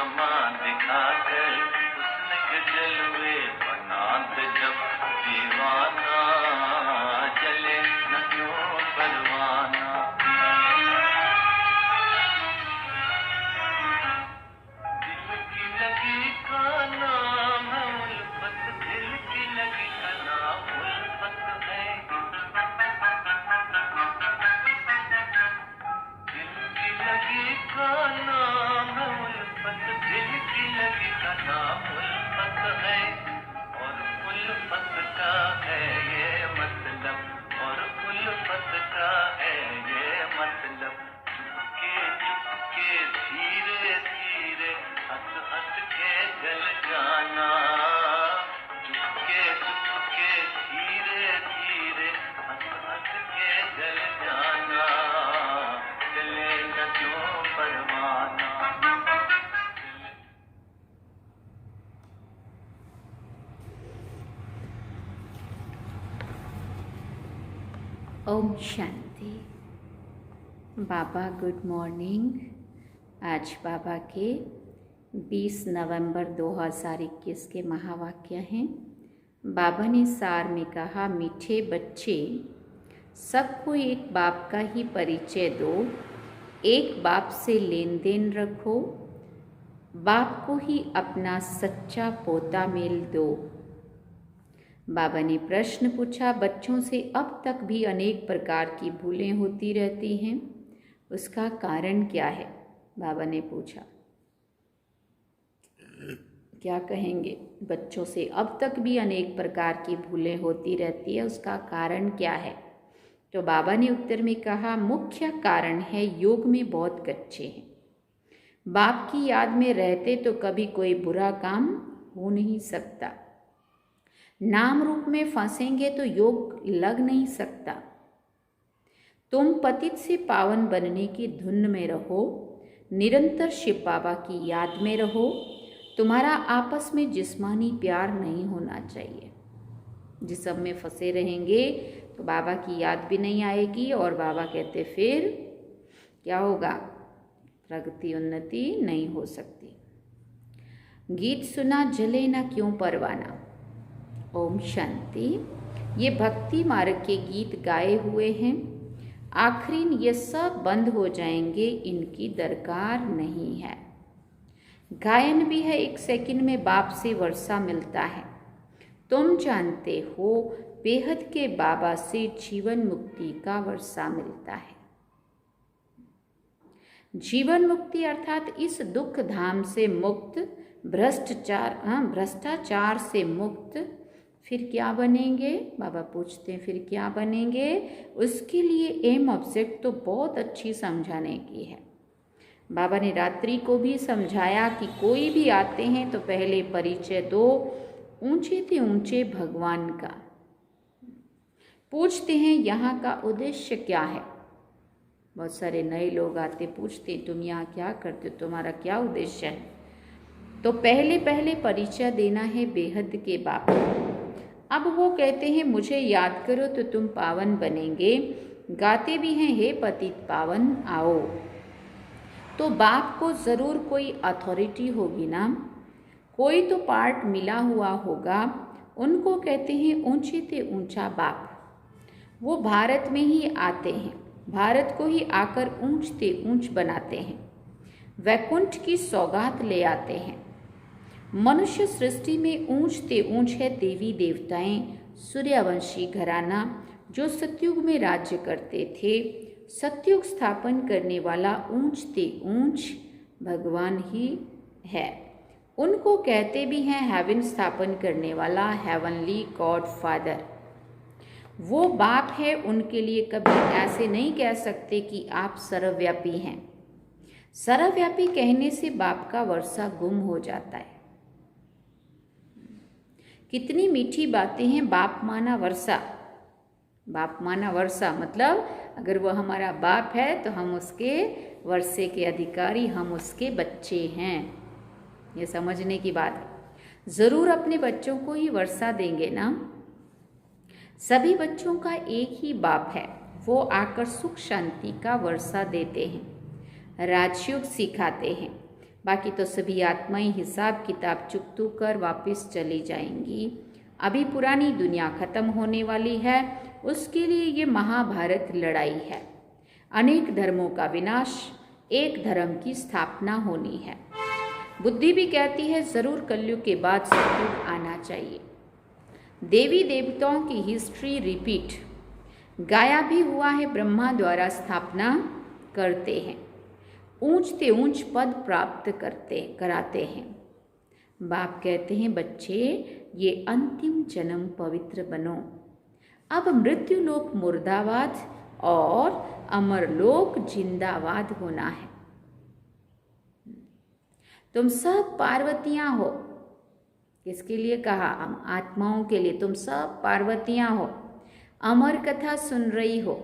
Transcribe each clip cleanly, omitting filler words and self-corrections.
करमा दिखाकर उसने के जलवे बना दे जब दीवाना जले न क्यों परवाना। दिल की लगी का नाम है उल्फत, दिल की लगी का नाम उल्फत है। दिल की लगी का नाम है उल्फत, दिल की लगी का नाम उल्फत है। और उल्फत का है ये मतलब, और उल्फत का है ये मतलब। चुपके चुपके धीरे धीरे हंस हंस के जल जाना। चुपके चुपके धीरे धीरे हंस हंस के जल जाना। जले न क्यों परवाना। ओम शांति। बाबा गुड मॉर्निंग। आज बाबा के 20 नवंबर 2021 के महावाक्य हैं। बाबा ने सार में कहा, मीठे बच्चे, सबको एक बाप का ही परिचय दो, एक बाप से लेन देन रखो, बाप को ही अपना सच्चा पोता मेल दो। बाबा ने प्रश्न पूछा, बच्चों से अब तक भी अनेक प्रकार की भूलें होती रहती हैं, उसका कारण क्या है? बाबा ने पूछा। क्या कहेंगे? बच्चों से अब तक भी अनेक प्रकार की भूलें होती रहती है, उसका कारण क्या है? तो बाबा ने उत्तर में कहा, मुख्य कारण है योग में बहुत कच्चे हैं। बाप की याद में रहते तो कभी कोई बुरा काम हो नहीं सकता। नाम रूप में फंसेंगे तो योग लग नहीं सकता। तुम पतित से पावन बनने की धुन में रहो, निरंतर शिव बाबा की याद में रहो। तुम्हारा आपस में जिस्मानी प्यार नहीं होना चाहिए। जिस्म में फंसे रहेंगे तो बाबा की याद भी नहीं आएगी, और बाबा कहते फिर क्या होगा? प्रगति उन्नति नहीं हो सकती। गीत सुना जले ना क्यों परवाना। ओम शांति। ये भक्ति मार्ग के गीत गाए हुए हैं। आखिरीन ये सब बंद हो जाएंगे, इनकी दरकार नहीं है। गायन भी है, 1 सेकंड में बाप से वर्षा मिलता है। तुम जानते हो बेहद के बाबा से जीवन मुक्ति का वर्षा मिलता है। जीवन मुक्ति अर्थात इस दुख धाम से मुक्त, भ्रष्टाचार से मुक्त। फिर क्या बनेंगे? बाबा पूछते हैं फिर क्या बनेंगे? उसके लिए एम ऑब्जेक्ट तो बहुत अच्छी समझाने की है। बाबा ने रात्रि को भी समझाया कि कोई भी आते हैं तो पहले परिचय दो ऊंचे से ऊंचे भगवान का। पूछते हैं यहाँ का उद्देश्य क्या है? बहुत सारे नए लोग आते, पूछते तुम यहाँ क्या करते हो, तुम्हारा क्या उद्देश्य है? तो पहले परिचय देना है बेहद के बाप। अब वो कहते हैं मुझे याद करो तो तुम पावन बनेंगे। गाते भी हैं, हे पतित पावन आओ। तो बाप को ज़रूर कोई अथॉरिटी होगी ना, कोई तो पार्ट मिला हुआ होगा। उनको कहते हैं ऊंचे से ऊंचा बाप। वो भारत में ही आते हैं, भारत को ही आकर ऊंच से ऊंच बनाते हैं, वैकुंठ की सौगात ले आते हैं। मनुष्य सृष्टि में ऊंच से ऊंच है देवी देवताएं, सूर्यवंशी घराना जो सतयुग में राज्य करते थे। सतयुग स्थापन करने वाला ऊंच से ऊंच भगवान ही है। उनको कहते भी हैं हेवन स्थापन करने वाला, हेवनली गॉड फादर। वो बाप है, उनके लिए कभी ऐसे नहीं कह सकते कि आप सर्वव्यापी हैं। सर्वव्यापी कहने से बाप का वर्षा गुम हो जाता है। कितनी मीठी बातें हैं। बाप माना वर्षा, बाप माना वर्षा मतलब अगर वो हमारा बाप है तो हम उसके वर्षे के अधिकारी, हम उसके बच्चे हैं। ये समझने की बात है। ज़रूर अपने बच्चों को ही वर्षा देंगे ना। सभी बच्चों का एक ही बाप है, वो आकर सुख शांति का वर्षा देते हैं, राजयोग सिखाते हैं। बाकी तो सभी आत्माएं हिसाब किताब चुकतू कर वापस चली जाएंगी। अभी पुरानी दुनिया खत्म होने वाली है, उसके लिए ये महाभारत लड़ाई है। अनेक धर्मों का विनाश, एक धर्म की स्थापना होनी है। बुद्धि भी कहती है जरूर कलयुग के बाद सतयुग आना चाहिए। देवी देवताओं की हिस्ट्री रिपीट, गाया भी हुआ है, ब्रह्मा द्वारा स्थापना करते हैं, ऊंचते ऊंच पद प्राप्त कराते हैं। बाप कहते हैं बच्चे ये अंतिम जन्म पवित्र बनो, अब मृत्यु लोक मुर्दाबाद और अमरलोक जिंदाबाद होना है। तुम सब पार्वतियां हो, किसके लिए कहा? हम आत्माओं के लिए। तुम सब पार्वतियां हो, अमर कथा सुन रही हो।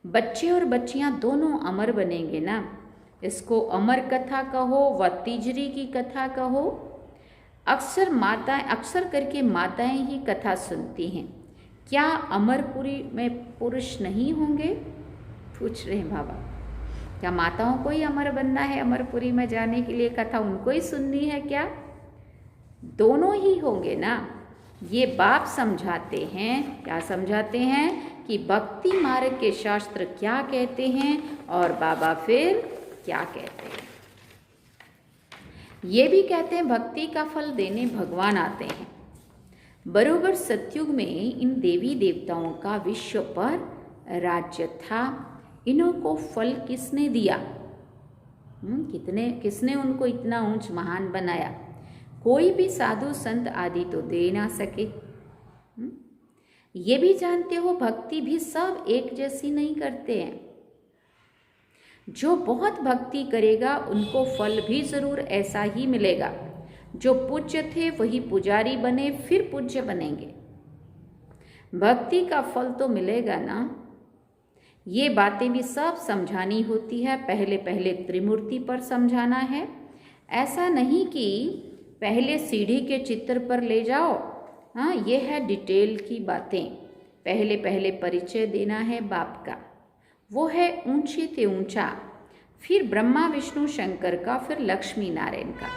बच्चे और बच्चियां दोनों अमर बनेंगे ना। इसको अमर कथा कहो व तीजरी की कथा कहो। अक्सर करके माताएं ही कथा सुनती हैं। क्या अमरपुरी में पुरुष नहीं होंगे? पूछ रहे हैं बाबा। क्या माताओं को ही अमर बनना है? अमरपुरी में जाने के लिए कथा उनको ही सुननी है क्या? दोनों ही होंगे ना। ये बाप समझाते हैं, क्या समझाते हैं कि भक्ति मार्ग के शास्त्र क्या कहते हैं और बाबा फिर क्या कहते हैं। ये भी कहते हैं भक्ति का फल देने भगवान आते हैं। बरोबर सतयुग में इन देवी देवताओं का विश्व पर राज्य था। इन्हों को फल किसने दिया? किसने उनको इतना ऊंच महान बनाया? कोई भी साधु संत आदि तो दे ना सके। ये भी जानते हो भक्ति भी सब एक जैसी नहीं करते हैं। जो बहुत भक्ति करेगा उनको फल भी जरूर ऐसा ही मिलेगा। जो पूज्य थे वही पुजारी बने, फिर पूज्य बनेंगे। भक्ति का फल तो मिलेगा ना। ये बातें भी सब समझानी होती है। पहले पहले त्रिमूर्ति पर समझाना है। ऐसा नहीं कि पहले सीढ़ी के चित्र पर ले जाओ। हाँ, ये है डिटेल की बातें। पहले पहले परिचय देना है बाप का, वो है ऊंचे ते ऊंचा, फिर ब्रह्मा विष्णु शंकर का, फिर लक्ष्मी नारायण का।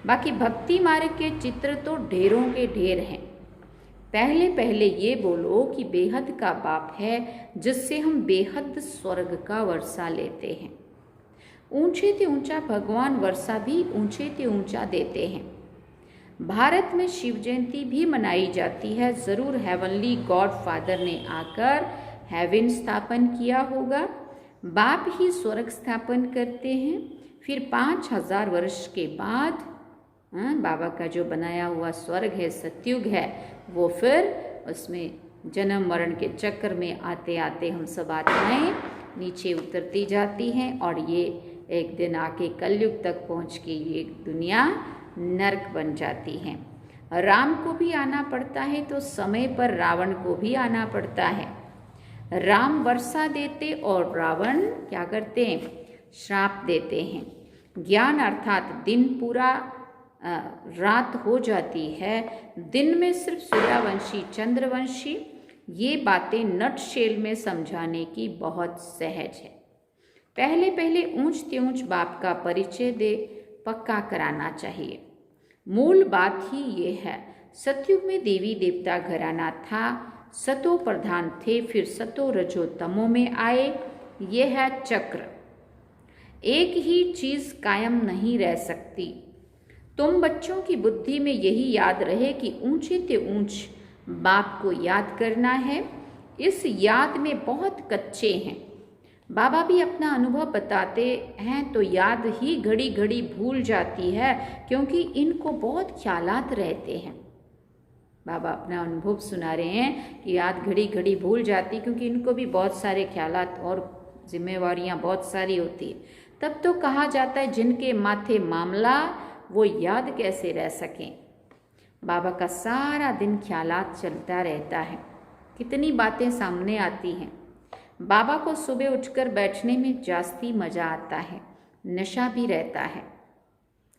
बाकी भक्ति मार्ग के चित्र तो ढेरों के ढेर हैं। पहले पहले ये बोलो कि बेहद का बाप है जिससे हम बेहद स्वर्ग का वर्षा लेते हैं। ऊंचे ते ऊंचा भगवान वर्षा भी ऊंचे ते ऊंचा देते हैं। भारत में शिव जयंती भी मनाई जाती है। जरूर हेवनली गॉड फादर ने आकर हेवन स्थापन किया होगा। बाप ही स्वर्ग स्थापन करते हैं। फिर 5000 वर्ष के बाद बाबा का जो बनाया हुआ स्वर्ग है, सतयुग है, वो फिर उसमें जन्म मरण के चक्कर में आते आते हम सब आत्माएं नीचे उतरती जाती हैं और ये एक दिन आके कलयुग तक पहुँच के ये दुनिया नरक बन जाती है। राम को भी आना पड़ता है तो समय पर रावण को भी आना पड़ता है। राम वर्षा देते और रावण क्या करते हैं? श्राप देते हैं। ज्ञान अर्थात दिन पूरा रात हो जाती है। दिन में सिर्फ सूर्यवंशी चंद्रवंशी, ये बातें नटशेल में समझाने की बहुत सहज है। पहले पहले ऊंच ते ऊंच बाप का परिचय दे पक्का कराना चाहिए। मूल बात ही ये है। सतयुग में देवी देवता घराना था, सतो प्रधान थे, फिर सतो रजो तमो में आए। ये है चक्र। एक ही चीज कायम नहीं रह सकती। तुम बच्चों की बुद्धि में यही याद रहे कि ऊंचे ते ऊंच बाप को याद करना है। इस याद में बहुत कच्चे हैं। बाबा भी अपना अनुभव बताते हैं तो याद ही घड़ी घड़ी भूल जाती है, क्योंकि इनको बहुत ख्यालात रहते हैं। बाबा अपना अनुभव सुना रहे हैं कि याद घड़ी घड़ी भूल जाती, क्योंकि इनको भी बहुत सारे ख्यालात और जिम्मेवारियां बहुत सारी होती है। तब तो कहा जाता है जिनके माथे मामला वो याद कैसे रह सकें। बाबा का सारा दिन ख्यालात चलता रहता है। कितनी बातें सामने आती हैं। बाबा को सुबह उठकर बैठने में जास्ती मज़ा आता है, नशा भी रहता है।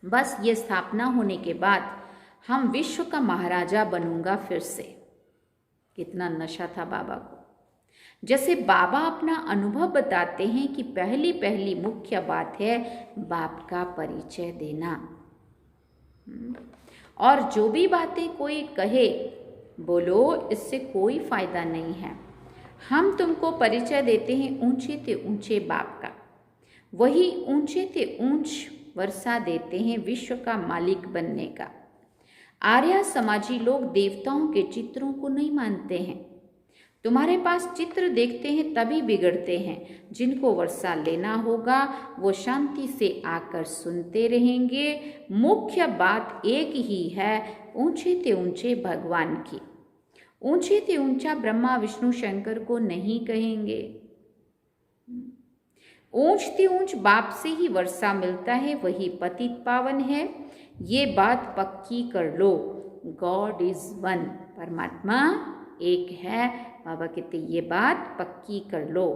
बस ये स्थापना होने के बाद हम विश्व का महाराजा बनूंगा फिर से। कितना नशा था बाबा को। जैसे बाबा अपना अनुभव बताते हैं कि पहली पहली मुख्य बात है बाप का परिचय देना। और जो भी बातें कोई कहे, बोलो इससे कोई फायदा नहीं है। हम तुमको परिचय देते हैं ऊंचे ते ऊंचे बाप का, वही ऊंचे ते ऊंच वर्षा देते हैं विश्व का मालिक बनने का। आर्य समाजी लोग देवताओं के चित्रों को नहीं मानते हैं। तुम्हारे पास चित्र देखते हैं तभी बिगड़ते हैं। जिनको वर्षा लेना होगा वो शांति से आकर सुनते रहेंगे। मुख्य बात एक ही है, ऊंचे ते ऊंचे भगवान की। ऊंचे ते ऊंचा ब्रह्मा विष्णु शंकर को नहीं कहेंगे। ऊंच ते ऊंच बाप से ही वर्षा मिलता है, वही पतित पावन है। ये बात पक्की कर लो, गॉड इज वन, परमात्मा एक है। बाबा कहते ये बात पक्की कर लो।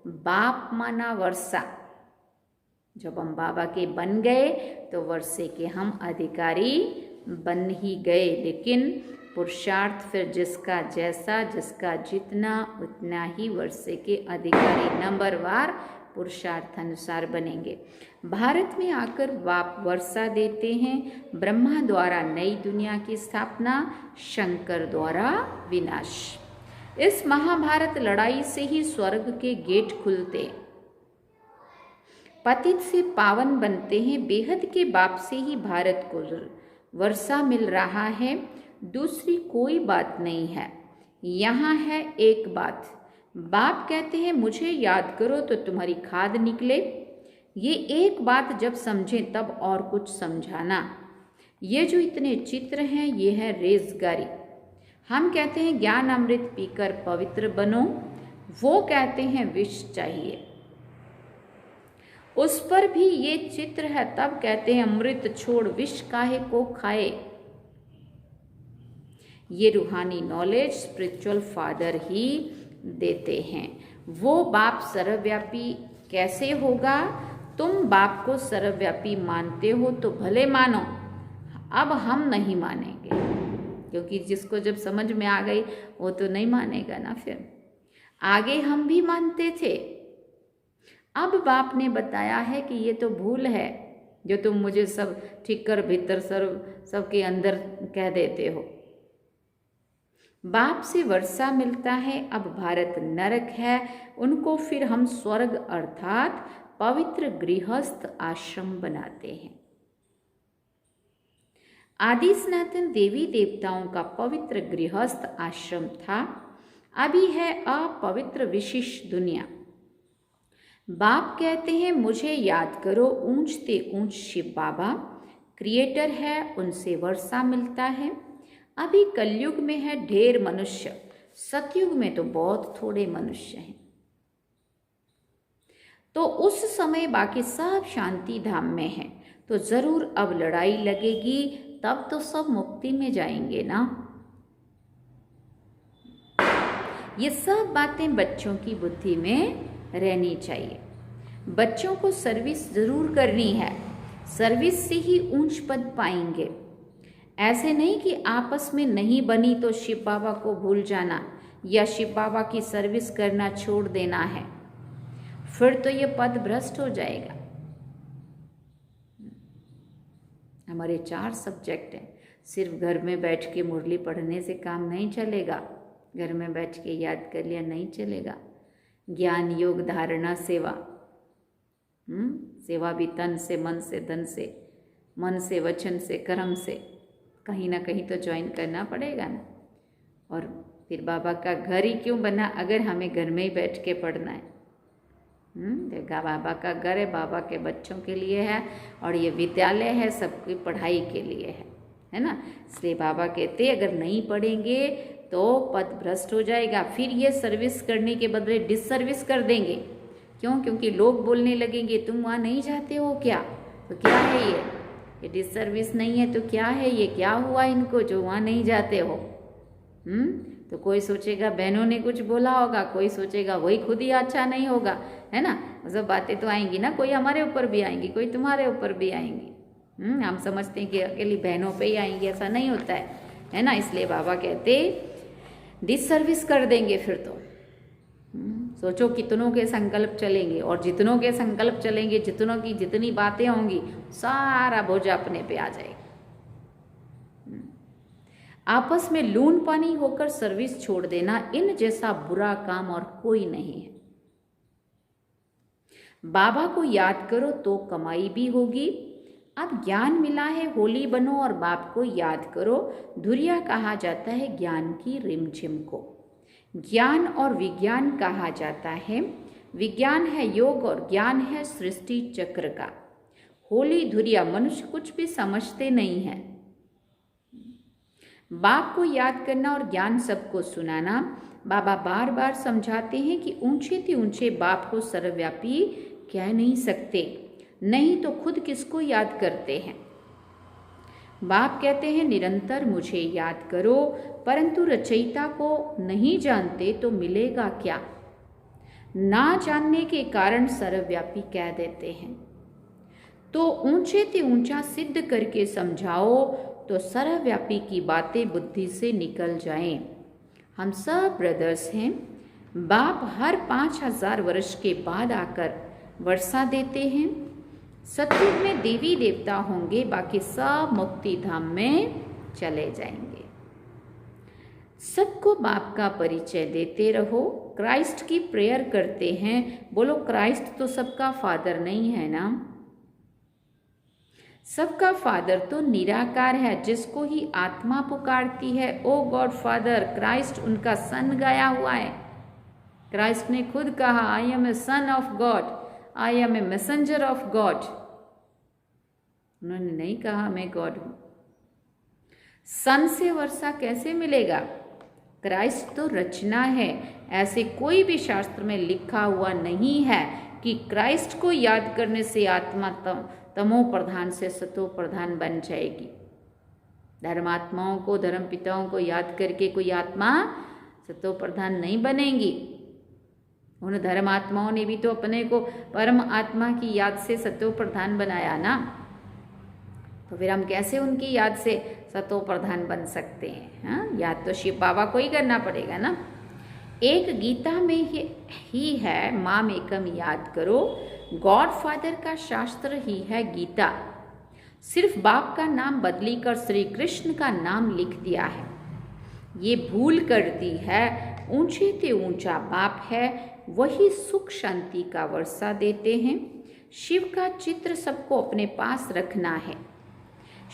बाप माना वर्षा। जब हम बाबा के बन गए तो वर्षे के हम अधिकारी बन ही गए, लेकिन पुरुषार्थ फिर जिसका जैसा, जिसका जितना, उतना ही वर्षे के अधिकारी नंबरवार पुरुषार्थ अनुसार बनेंगे। भारत में आकर बाप वर्षा देते हैं। ब्रह्मा द्वारा नई दुनिया की स्थापना, शंकर द्वारा विनाश। इस महाभारत लड़ाई से ही स्वर्ग के गेट खुलते, पतित से पावन बनते हैं। बेहद के बाप से ही भारत को वर्षा मिल रहा है, दूसरी कोई बात नहीं है। यहाँ है एक बात, बाप कहते हैं मुझे याद करो तो तुम्हारी खाद निकले। ये एक बात जब समझें तब और कुछ समझाना। ये जो इतने चित्र हैं ये है रेजगारी। हम कहते हैं ज्ञान अमृत पीकर पवित्र बनो, वो कहते हैं विष चाहिए। उस पर भी ये चित्र है, तब कहते हैं अमृत छोड़ विष काहे को खाए। ये रूहानी नॉलेज स्पिरिचुअल फादर ही देते हैं। वो बाप सर्वव्यापी कैसे होगा? तुम बाप को सर्वव्यापी मानते हो तो भले मानो, अब हम नहीं मानेंगे, क्योंकि जिसको जब समझ में आ गई वो तो नहीं मानेगा ना। फिर आगे हम भी मानते थे, अब बाप ने बताया है कि ये तो भूल है जो तुम मुझे सब ठीक कर भीतर सबके अंदर कह देते हो। बाप से वर्षा मिलता है, अब भारत नरक है, उनको फिर हम स्वर्ग अर्थात पवित्र गृहस्थ आश्रम बनाते हैं। आदि सनातन देवी देवताओं का पवित्र गृहस्थ आश्रम था, अभी है अपवित्र विशिष्ट दुनिया। बाप कहते हैं मुझे याद करो, ऊंचते ऊंच शिव बाबा क्रिएटर है, उनसे वर्षा मिलता है। अभी कलयुग में है ढेर मनुष्य, सतयुग में तो बहुत थोड़े मनुष्य हैं। तो उस समय बाकी सब शांति धाम में हैं, तो जरूर अब लड़ाई लगेगी, तब तो सब मुक्ति में जाएंगे ना। ये सब बातें बच्चों की बुद्धि में रहनी चाहिए। बच्चों को सर्विस जरूर करनी है, सर्विस से ही ऊंच पद पाएंगे। ऐसे नहीं कि आपस में नहीं बनी तो शिव बाबा को भूल जाना या शिव बाबा की सर्विस करना छोड़ देना है, फिर तो ये पद भ्रष्ट हो जाएगा। हमारे 4 सब्जेक्ट हैं, सिर्फ घर में बैठ के मुरली पढ़ने से काम नहीं चलेगा, घर में बैठ के याद कर लिया नहीं चलेगा। ज्ञान योग धारणा सेवा, सेवा भी तन से मन से धन से, मन से वचन से कर्म से, कहीं ना कहीं तो ज्वाइन करना पड़ेगा ना। और फिर बाबा का घर ही क्यों बना अगर हमें घर में ही बैठ के पढ़ना है। देखा, बाबा का घर है, बाबा के बच्चों के लिए है, और ये विद्यालय है सबकी पढ़ाई के लिए है ना। इसलिए बाबा कहते अगर नहीं पढ़ेंगे तो पद भ्रष्ट हो जाएगा, फिर ये सर्विस करने के बदले डिसर्विस कर देंगे। क्यों? क्योंकि लोग बोलने लगेंगे तुम वहाँ नहीं जाते हो क्या, तो क्या है ये डिसर्विस नहीं है तो क्या है ये, क्या हुआ इनको जो वहाँ नहीं जाते हो। तो कोई सोचेगा बहनों ने कुछ बोला होगा, कोई सोचेगा वही खुद ही अच्छा नहीं होगा, है ना। सब बातें तो आएंगी ना, कोई हमारे ऊपर भी आएंगी, कोई तुम्हारे ऊपर भी आएंगी। हम समझते हैं कि अकेली बहनों पे ही आएंगी, ऐसा नहीं होता है ना। इसलिए बाबा कहते डिसर्विस कर देंगे फिर तो। सोचो कितनों के संकल्प चलेंगे, और जितनों के संकल्प चलेंगे, जितनों की जितनी बातें होंगी, सारा बोझ अपने पे आ जाएगा। आपस में लून पानी होकर सर्विस छोड़ देना, इन जैसा बुरा काम और कोई नहीं है। बाबा को याद करो तो कमाई भी होगी। अब ज्ञान मिला है, होली बनो और बाप को याद करो। धुरिया कहा जाता है ज्ञान की रिमझिम को। ज्ञान और विज्ञान कहा जाता है। विज्ञान है योग और ज्ञान है सृष्टि चक्र का। होली धुरिया मनुष्य कुछ भी समझते नहीं है। बाप को याद करना और ज्ञान सबको सुनाना। बाबा बार बार समझाते हैं कि ऊंचे से ऊंचे बाप को सर्वव्यापी कह नहीं सकते, नहीं तो खुद किसको याद करते हैं। बाप कहते हैं निरंतर मुझे याद करो, परंतु रचयिता को नहीं जानते तो मिलेगा क्या। ना जानने के कारण सर्वव्यापी कह देते हैं। तो ऊंचे से ऊंचा सिद्ध करके समझाओ तो सर्वव्यापी की बातें बुद्धि से निकल जाएं। हम सब ब्रदर्स हैं। बाप हर 5000 वर्ष के बाद आकर वर्षा देते हैं। सतयुग में देवी देवता होंगे, बाकी सब मुक्ति धाम में चले जाएंगे। सबको बाप का परिचय देते रहो। क्राइस्ट की प्रेयर करते हैं, बोलो क्राइस्ट तो सबका फादर नहीं है ना। सबका फादर तो निराकार है, जिसको ही आत्मा पुकारती है ओ गॉड फादर। क्राइस्ट उनका सन गाया हुआ है। क्राइस्ट ने खुद कहा I am a son of God, I am a messenger of God. उन्होंने नहीं कहा मैं गॉड हूं। सन से वर्षा कैसे मिलेगा? क्राइस्ट तो रचना है। ऐसे कोई भी शास्त्र में लिखा हुआ नहीं है कि क्राइस्ट को याद करने से आत्मा तमो प्रधान से सतो प्रधान बन जाएगी। धर्मात्माओं को, धर्म पिताओं को याद करके कोई आत्मा सतो प्रधान नहीं बनेगी। उन धर्मात्माओं ने भी तो अपने को परम आत्मा की याद से सतो प्रधान बनाया ना। तो फिर हम कैसे उनकी याद से सतो प्रधान बन सकते हैं? हाँ, याद तो शिव बाबा को ही करना पड़ेगा ना। एक गीता में ही है माम एकम याद करो। गॉड फादर का शास्त्र ही है गीता। सिर्फ बाप का नाम बदली कर श्री कृष्ण का नाम लिख दिया है। ये भूल कर दी है। ऊंचे से ऊंचा बाप है, वही सुख शांति का वर्षा देते हैं। शिव का चित्र सबको अपने पास रखना है।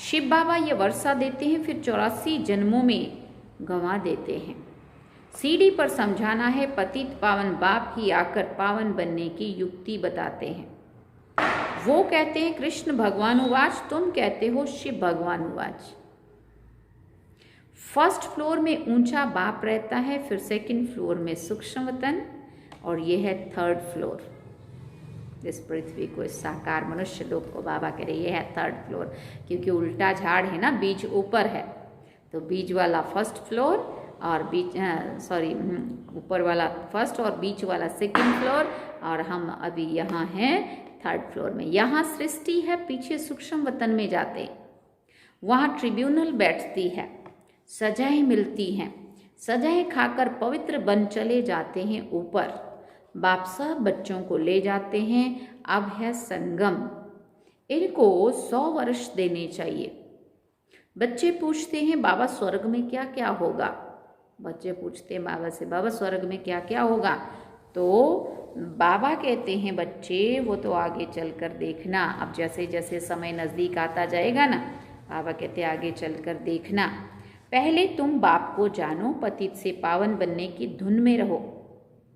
शिव बाबा ये वर्षा देते हैं, फिर 84 जन्मों में गंवा देते हैं। सीढ़ी पर समझाना है, पतित पावन बाप ही आकर पावन बनने की युक्ति बताते हैं। वो कहते हैं कृष्ण भगवान उवाच, तुम कहते हो शिव भगवान उवाच। फर्स्ट फ्लोर में ऊंचा बाप रहता है, फिर सेकंड फ्लोर में सूक्ष्म वतन, और ये है थर्ड फ्लोर। इस पृथ्वी को, इस साकार मनुष्य लोक को बाबा कह रहे, ये है थर्ड फ्लोर। क्योंकि उल्टा झाड़ है ना, बीज ऊपर है, तो बीज वाला फर्स्ट फ्लोर और बीच ऊपर वाला फर्स्ट और बीच वाला सेकंड फ्लोर, और हम अभी यहाँ हैं थर्ड फ्लोर में। यहाँ सृष्टि है, पीछे सूक्ष्म वतन में जाते, वहाँ ट्रिब्यूनल बैठती है, सजाएं मिलती हैं। सजाएं खाकर पवित्र बन चले जाते हैं ऊपर। बाप सब बच्चों को ले जाते हैं। अब है संगम। इनको 100 वर्ष देने चाहिए। बच्चे पूछते हैं बाबा स्वर्ग में क्या क्या होगा। बच्चे पूछते हैं बाबा से, बाबा स्वर्ग में क्या क्या होगा। तो बाबा कहते हैं बच्चे वो तो आगे चलकर देखना। अब जैसे जैसे समय नज़दीक आता जाएगा ना, बाबा कहते हैं आगे चलकर देखना। पहले तुम बाप को जानो, पतित से पावन बनने की धुन में रहो।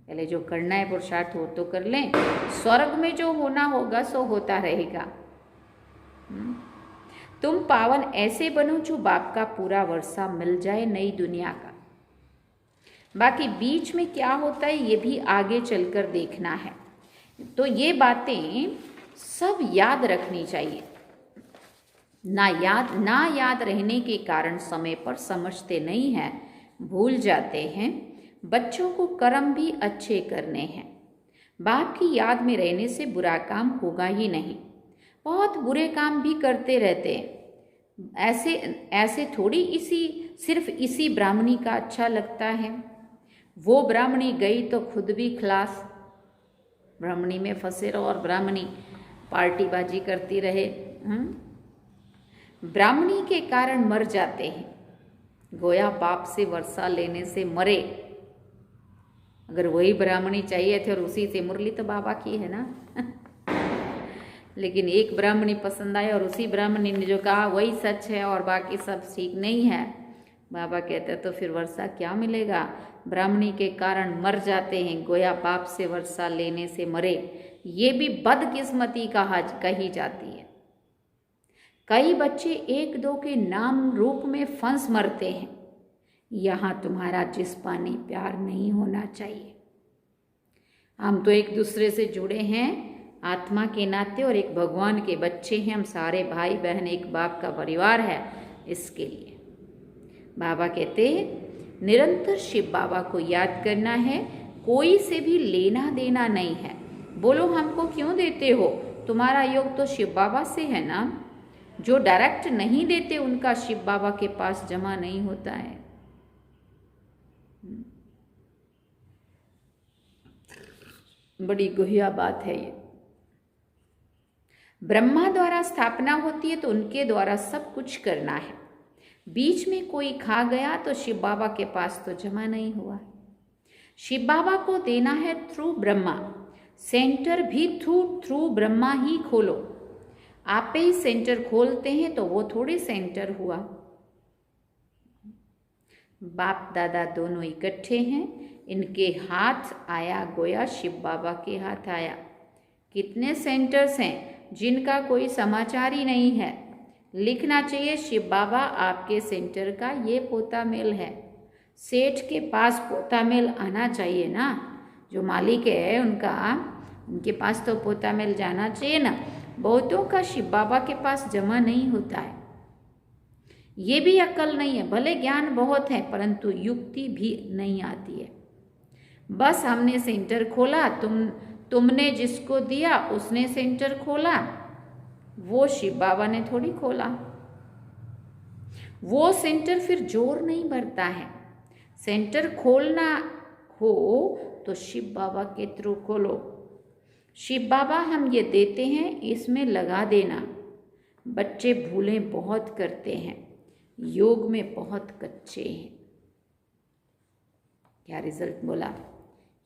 पहले जो करना है पुरुषार्थ हो तो कर लें, स्वर्ग में जो होना होगा सो होता रहेगा। तुम पावन ऐसे बनो जो बाप का पूरा वर्षा मिल जाए नई दुनिया का। बाकी बीच में क्या होता है ये भी आगे चलकर देखना है। तो ये बातें सब याद रखनी चाहिए। ना याद रहने के कारण समय पर समझते नहीं हैं, भूल जाते हैं। बच्चों को कर्म भी अच्छे करने हैं। बाप की याद में रहने से बुरा काम होगा ही नहीं। बहुत बुरे काम भी करते रहते हैं। ऐसे थोड़ी सिर्फ इसी ब्राह्मणी का अच्छा लगता है। वो ब्राह्मणी गई तो खुद भी खलास, ब्राह्मणी में फंसे रहो और ब्राह्मणी पार्टीबाजी करती रहे। ब्राह्मणी के कारण मर जाते हैं, गोया बाप से वर्षा लेने से मरे। अगर वही ब्राह्मणी चाहिए थे और उसी से मुरली तो बाबा की है ना। लेकिन एक ब्राह्मणी पसंद आई और उसी ब्राह्मणी ने जो कहा वही सच है और बाकी सब ठीक नहीं है। बाबा कहते तो फिर वर्षा क्या मिलेगा, ब्राह्मणी के कारण मर जाते हैं, गोया बाप से वर्षा लेने से मरे। ये भी बदकिस्मती कही जाती है। कई बच्चे एक दो के नाम रूप में फंस मरते हैं। यहाँ तुम्हारा जिस्मानी प्यार नहीं होना चाहिए। हम तो एक दूसरे से जुड़े हैं आत्मा के नाते और एक भगवान के बच्चे हैं। हम सारे भाई बहन एक बाप का परिवार है। इसके लिए बाबा कहते निरंतर शिव बाबा को याद करना है, कोई से भी लेना देना नहीं है। बोलो हमको क्यों देते हो, तुम्हारा योग तो शिव बाबा से है ना। जो डायरेक्ट नहीं देते उनका शिव बाबा के पास जमा नहीं होता है। बड़ी गुहिया बात है ये। ब्रह्मा द्वारा स्थापना होती है तो उनके द्वारा सब कुछ करना है। बीच में कोई खा गया तो शिव बाबा के पास तो जमा नहीं हुआ। शिव बाबा को देना है थ्रू ब्रह्मा। सेंटर भी थ्रू ब्रह्मा ही खोलो। आप ही सेंटर खोलते हैं तो वो थोड़ी सेंटर हुआ। बाप दादा दोनों इकट्ठे हैं, इनके हाथ आया गोया शिव बाबा के हाथ आया। कितने सेंटर्स हैं जिनका कोई समाचार ही नहीं है। लिखना चाहिए शिव बाबा आपके सेंटर का ये पोता मेल है। सेठ के पास पोता मेल आना चाहिए ना, जो मालिक है उनके पास तो पोता मेल जाना चाहिए ना। बहुतों का शिव बाबा के पास जमा नहीं होता है। ये भी अक्ल नहीं है, भले ज्ञान बहुत है परंतु युक्ति भी नहीं आती है। बस हमने सेंटर खोला, तुमने जिसको दिया उसने सेंटर खोला, वो शिव बाबा ने थोड़ी खोला। वो सेंटर फिर जोर नहीं भरता है। सेंटर खोलना हो तो शिव बाबा के थ्रू खोलो। शिव बाबा हम ये देते हैं, इसमें लगा देना। बच्चे भूलें बहुत करते हैं, योग में बहुत कच्चे हैं। क्या रिजल्ट बोला,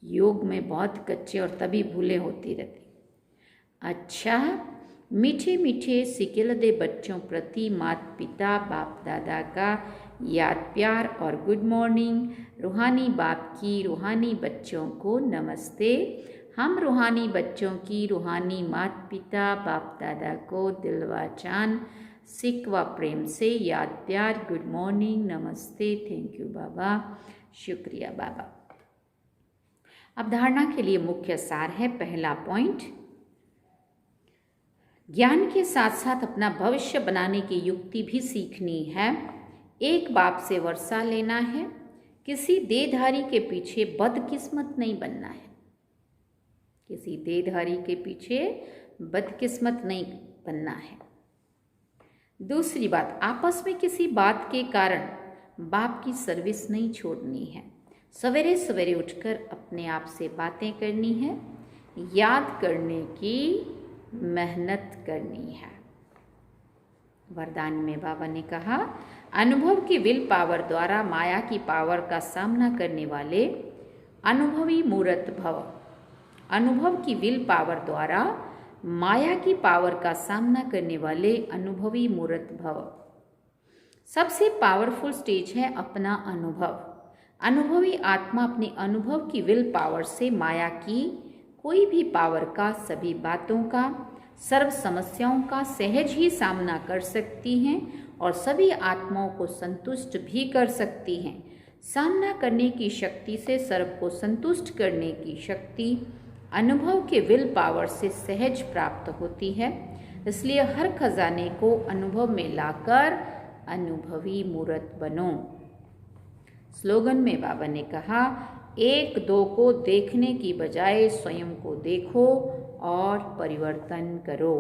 योग में बहुत कच्चे और तभी भूलें होती रहती। अच्छा, मीठे मीठे सिकिल दे बच्चों प्रति माता पिता बाप दादा का याद प्यार और गुड मॉर्निंग। रूहानी बाप की रूहानी बच्चों को नमस्ते। हम रूहानी बच्चों की रूहानी माता पिता बाप दादा को दिलवा चान सिक व प्रेम से याद प्यार, गुड मॉर्निंग, नमस्ते, थैंक यू बाबा, शुक्रिया बाबा। अब धारणा के लिए मुख्य सार है। पहला पॉइंट, ज्ञान के साथ साथ अपना भविष्य बनाने की युक्ति भी सीखनी है। एक बाप से वर्षा लेना है। किसी देहधारी के पीछे बदकिस्मत नहीं बनना है। किसी देहधारी के पीछे बदकिस्मत नहीं बनना है। दूसरी बात, आपस में किसी बात के कारण बाप की सर्विस नहीं छोड़नी है। सवेरे सवेरे उठकर अपने आप से बातें करनी है, याद करने की मेहनत करनी है। वरदान में बाबा ने कहा, अनुभव की विल पावर द्वारा माया की पावर का सामना करने वाले अनुभवी मूर्त भव। अनुभव की विल पावर द्वारा माया की पावर का सामना करने वाले अनुभवी मूर्त भव। सबसे पावरफुल स्टेज है अपना अनुभव। अनुभवी आत्मा अपने अनुभव की विल पावर से माया की कोई भी पावर का, सभी बातों का, सर्व समस्याओं का सहज ही सामना कर सकती हैं और सभी आत्माओं को संतुष्ट भी कर सकती हैं। सामना करने की शक्ति से सर्व को संतुष्ट करने की शक्ति अनुभव के विल पावर से सहज प्राप्त होती है। इसलिए हर खजाने को अनुभव में लाकर अनुभवी मूर्त बनो। स्लोगन में बाबा ने कहा, एक दो को देखने की बजाय स्वयं को देखो और परिवर्तन करो।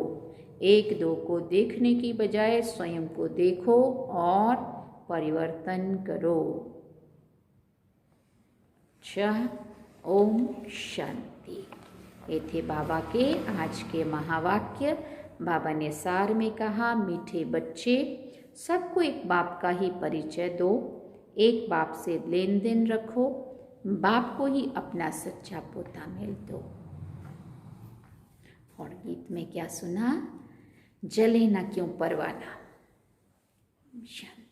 एक दो को देखने की बजाय स्वयं को देखो और परिवर्तन करो। च ओम शांति। ये थे बाबा के आज के महावाक्य। बाबा ने सार में कहा, मीठे बच्चे, सबको एक बाप का ही परिचय दो, एक बाप से लेन देन रखो, बाप को ही अपना सच्चा पोता मिल दो। और गीत में क्या सुना, जले ना क्यों परवाना। शांति।